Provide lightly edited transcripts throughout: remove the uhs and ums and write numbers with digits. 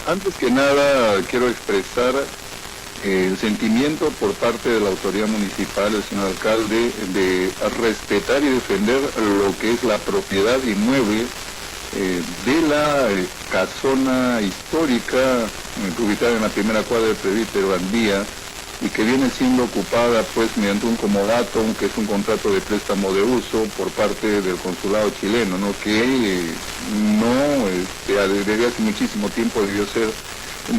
Antes que nada, quiero expresar el sentimiento por parte de la autoridad municipal, el señor alcalde, de respetar y defender lo que es la propiedad inmueble de la casona histórica ubicada en la primera cuadra del presbítero Andía, y que viene siendo ocupada pues mediante un comodato, que es un contrato de préstamo de uso por parte del consulado chileno, ¿no? Que desde hace muchísimo tiempo debió ser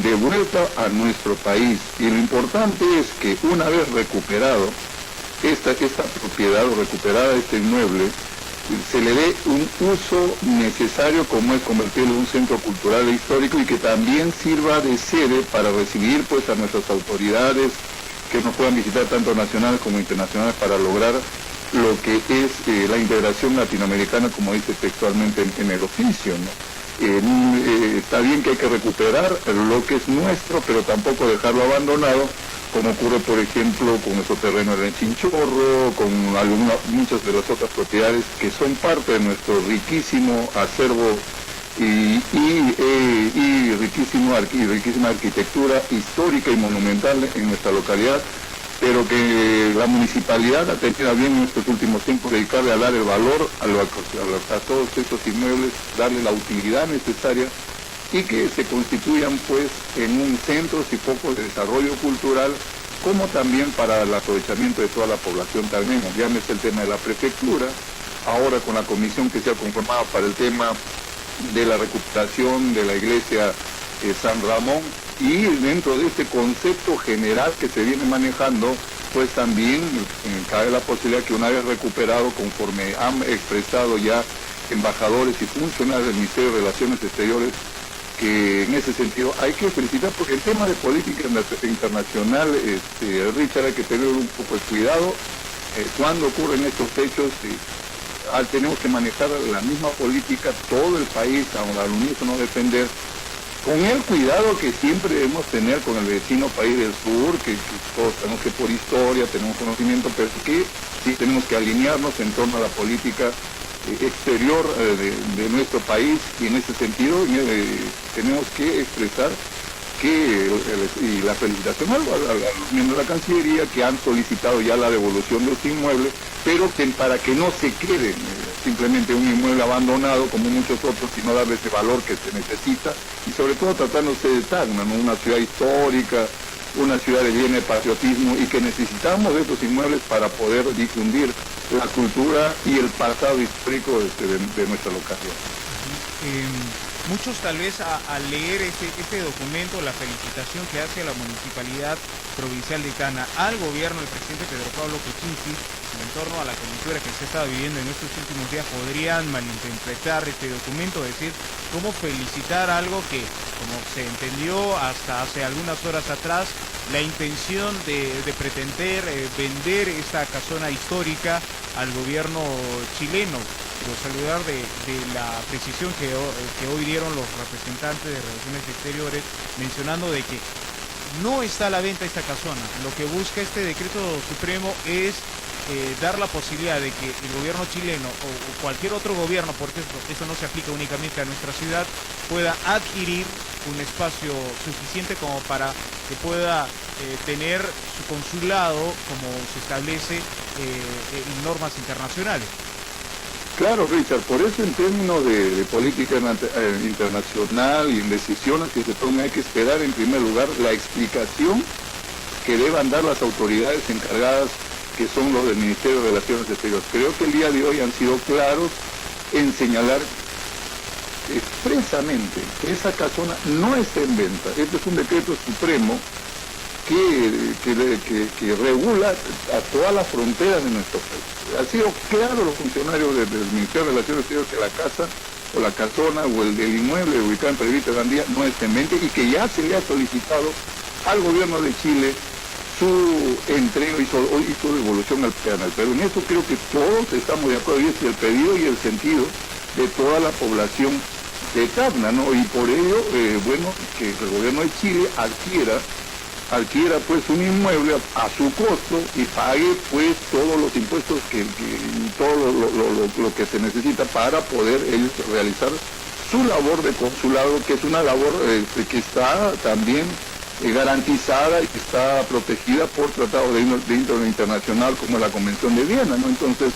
devuelta a nuestro país. Y lo importante es que una vez recuperado esta propiedad o recuperada este inmueble, se le dé un uso necesario, como es convertirlo en un centro cultural e histórico, y que también sirva de sede para recibir pues a nuestras autoridades que nos puedan visitar, tanto nacionales como internacionales, para lograr lo que es la integración latinoamericana, como dice textualmente en el oficio, ¿no? Está bien que hay que recuperar lo que es nuestro, pero tampoco dejarlo abandonado, como ocurre, por ejemplo, con nuestro terreno en el Chinchorro, con muchas de las otras propiedades que son parte de nuestro riquísimo acervo y riquísima arquitectura histórica y monumental en nuestra localidad, pero que la municipalidad ha tenido a bien en estos últimos tiempos dedicarle a dar el valor a todos estos inmuebles, darle la utilidad necesaria, y que se constituyan pues en un centro y foco de desarrollo cultural, como también para el aprovechamiento de toda la población también. Llámese el tema de la prefectura, ahora con la comisión que se ha conformado para el tema de la recuperación de la iglesia San Ramón, y dentro de este concepto general que se viene manejando, pues también cabe la posibilidad que, una vez recuperado, conforme han expresado ya embajadores y funcionarios del Ministerio de Relaciones Exteriores, que en ese sentido hay que felicitar, porque el tema de política internacional, Richard, hay que tener un poco de cuidado cuando ocurren estos hechos. Tenemos que manejar la misma política todo el país, al unísono, defender, con el cuidado que siempre debemos tener con el vecino país del sur, que todos tenemos, que por historia tenemos conocimiento, pero que sí tenemos que alinearnos en torno a la política exterior de nuestro país, y en ese sentido tenemos que expresar y la felicitación a los miembros de la Cancillería, que han solicitado ya la devolución de los inmuebles, pero para que no se quede simplemente un inmueble abandonado como muchos otros, sino darle ese valor que se necesita, y sobre todo tratándose de Tacna, ¿no? Una ciudad histórica, una ciudad llena de patriotismo, y que necesitamos de estos inmuebles para poder difundir la cultura y el pasado histórico de nuestra localidad. Muchos tal vez al leer este documento, la felicitación que hace a la Municipalidad Provincial de Tacna, al gobierno del presidente Pedro Pablo Kuczynski, en torno a la coyuntura que se estaba viviendo en estos últimos días, podrían malinterpretar este documento, decir, cómo felicitar algo que, como se entendió hasta hace algunas horas atrás, la intención de pretender vender esta casona histórica al gobierno chileno. Pero saludar de la precisión que hoy dieron los representantes de Relaciones Exteriores, mencionando de que no está a la venta esta casona. Lo que busca este decreto supremo es dar la posibilidad de que el gobierno chileno o cualquier otro gobierno, porque eso no se aplica únicamente a nuestra ciudad, pueda adquirir un espacio suficiente como para que pueda tener su consulado como se establece en normas internacionales. Claro, Richard, por eso, en términos de política internacional y en decisiones que se tomen, hay que esperar en primer lugar la explicación que deban dar las autoridades encargadas, que son los del Ministerio de Relaciones Exteriores. Creo que el día de hoy han sido claros en señalar expresamente que esa casona no está en venta. Este es un decreto supremo que regula a todas las fronteras de nuestro país. Ha sido claro los funcionarios del Ministerio de Relaciones Exteriores que la casa o la casona o el inmueble ubicado en presbítero Andía no está en venta, y que ya se le ha solicitado al gobierno de Chile su entrega y su devolución al Perú. Pero en eso creo que todos estamos de acuerdo, y es el pedido y el sentido de toda la población de Tacna, ¿no? Y por ello, que el gobierno de Chile adquiera pues un inmueble a su costo y pague pues todos los impuestos y todo lo que se necesita para poder ellos realizar su labor de consulado, que es una labor que está también garantizada y que está protegida por tratados de índole internacional como la Convención de Viena, ¿no? Entonces,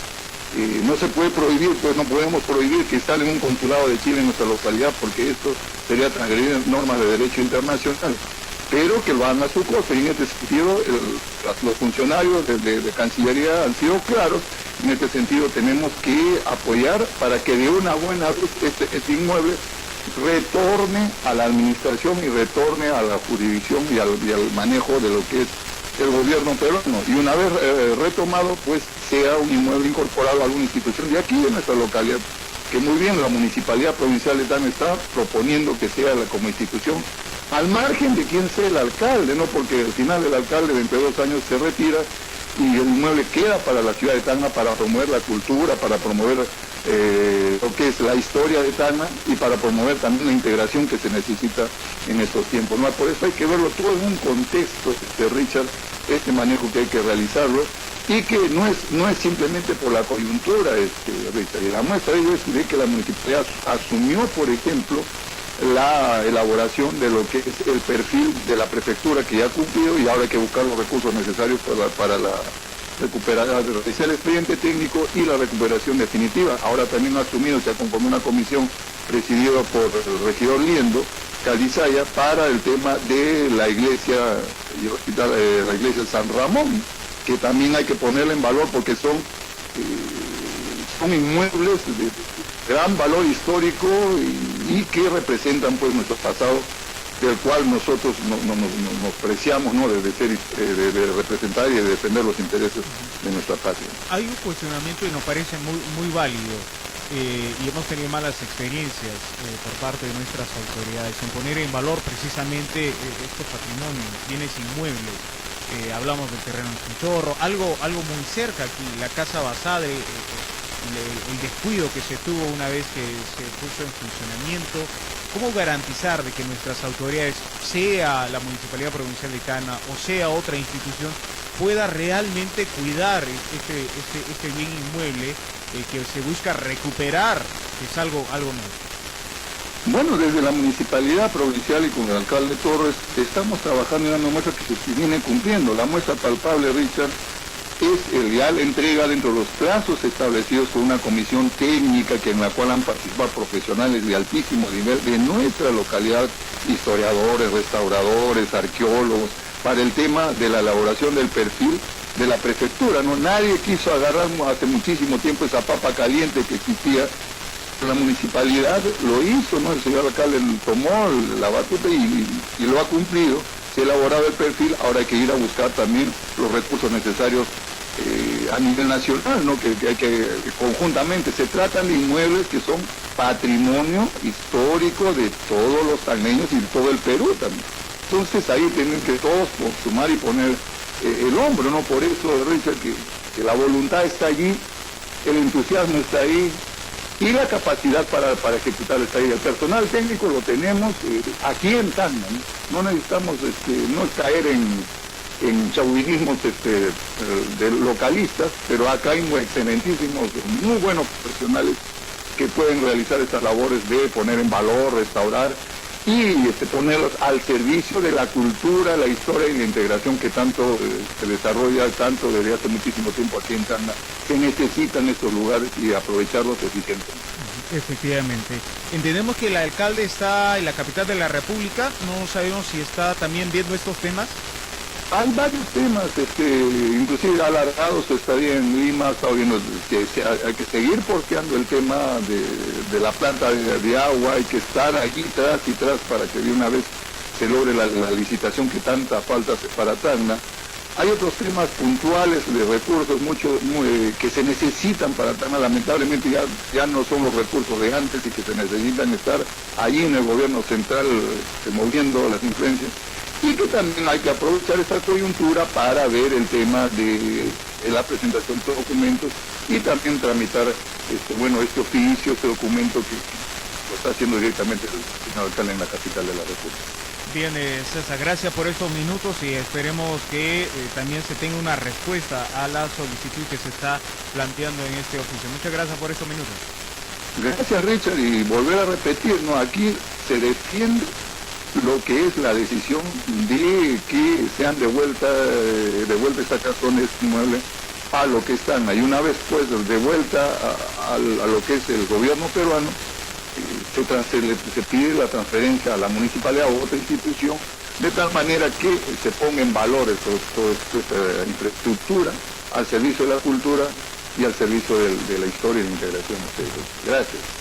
no se puede prohibir, pues no podemos prohibir que instalen un consulado de Chile en nuestra localidad, porque esto sería transgredir normas de derecho internacional, pero que lo hagan a su costo, y en este sentido los funcionarios de Cancillería han sido claros. En este sentido tenemos que apoyar para que de una buena vez este inmueble retorne a la administración y retorne a la jurisdicción y al manejo de lo que es el gobierno peruano, y una vez retomado, pues sea un inmueble incorporado a alguna institución de aquí de nuestra localidad, que muy bien la Municipalidad Provincial de Tacna está proponiendo que sea como institución, al margen de quién sea el alcalde, ¿no? Porque al final el alcalde dentro de 2 años se retira y el inmueble queda para la ciudad de Tacna, para promover la cultura, para promover lo que es la historia de Tacna y para promover también la integración que se necesita en estos tiempos, ¿no? Por eso hay que verlo todo en un contexto, Richard, este manejo que hay que realizarlo, y que no es simplemente por la coyuntura, Richard. Y la muestra de ello es de que la municipalidad asumió, por ejemplo, la elaboración de lo que es el perfil de la prefectura, que ya ha cumplido, y ahora hay que buscar los recursos necesarios para la recuperación, realizar el expediente técnico y la recuperación definitiva. Ahora también ha asumido, se ha conformado una comisión presidida por el regidor Liendo Calizaya para el tema de la iglesia y hospital, la iglesia San Ramón, que también hay que ponerla en valor porque son inmuebles de gran valor histórico y que representan pues nuestro pasado, del cual nosotros nos preciamos, ¿no? de representar y de defender los intereses de nuestra patria. Hay un cuestionamiento y nos parece muy válido, y hemos tenido malas experiencias por parte de nuestras autoridades en poner en valor precisamente estos patrimonios, bienes inmuebles. Hablamos del terreno en Chinchorro, algo muy cerca aquí, la Casa Basadre, el descuido que se tuvo una vez que se puso en funcionamiento. ¿Cómo garantizar de que nuestras autoridades, sea la Municipalidad Provincial de Tacna o sea otra institución, pueda realmente cuidar este bien inmueble que se busca recuperar, que es algo nuevo? Bueno, desde la Municipalidad Provincial y con el alcalde Torres estamos trabajando en una muestra que se viene cumpliendo. La muestra palpable, Richard, es ya la entrega dentro de los plazos establecidos por una comisión técnica en la cual han participado profesionales de altísimo nivel de nuestra localidad, historiadores, restauradores, arqueólogos, para el tema de la elaboración del perfil de la prefectura, ¿no? Nadie quiso agarrar hace muchísimo tiempo esa papa caliente que existía. La municipalidad lo hizo, ¿no? El señor alcalde tomó la batuta y lo ha cumplido. Se ha elaborado el perfil, ahora hay que ir a buscar también los recursos necesarios a nivel nacional, ¿no? Que hay que conjuntamente, se tratan de inmuebles que son patrimonio histórico de todos los tacneños y de todo el Perú también. Entonces ahí tienen que todos sumar y poner el hombro, ¿no? Por eso, Richard, que la voluntad está allí, el entusiasmo está ahí, y la capacidad para ejecutar está ahí. El personal técnico lo tenemos aquí en Tacna, ¿no? No necesitamos no caer en chauvinismos de localistas, pero acá hay excelentísimos, muy buenos profesionales que pueden realizar estas labores de poner en valor, restaurar y ponerlos al servicio de la cultura, la historia y la integración que tanto se desarrolla, tanto desde hace muchísimo tiempo aquí en Tacna. Se necesitan estos lugares y aprovecharlos eficientemente. Efectivamente. Entendemos que el alcalde está en la capital de la República, no sabemos si está también viendo estos temas. Hay varios temas, inclusive alargados, estaría en Lima, está viendo que hay que seguir porteando el tema de la planta de agua, hay que estar allí tras y tras para que de una vez se logre la licitación que tanta falta hace para Tacna. Hay otros temas puntuales de recursos que se necesitan para Tacna, lamentablemente ya no son los recursos de antes y que se necesitan estar allí en el gobierno central moviendo las influencias. Y que también hay que aprovechar esta coyuntura para ver el tema de la presentación de documentos y también tramitar este oficio, este documento que lo está haciendo directamente el señor alcalde en la capital de la República. Bien, César, gracias por estos minutos y esperemos que también se tenga una respuesta a la solicitud que se está planteando en este oficio. Muchas gracias por estos minutos. Gracias, Richard, y volver a repetir, ¿no? Aquí se defiende lo que es la decisión de que sean devuelta estas casones inmuebles a lo que están. Y una vez pues de vuelta a lo que es el gobierno peruano, se pide la transferencia a la municipalidad o otra institución, de tal manera que se ponga en valor toda esta infraestructura al servicio de la cultura y al servicio de la historia y de la integración. Gracias.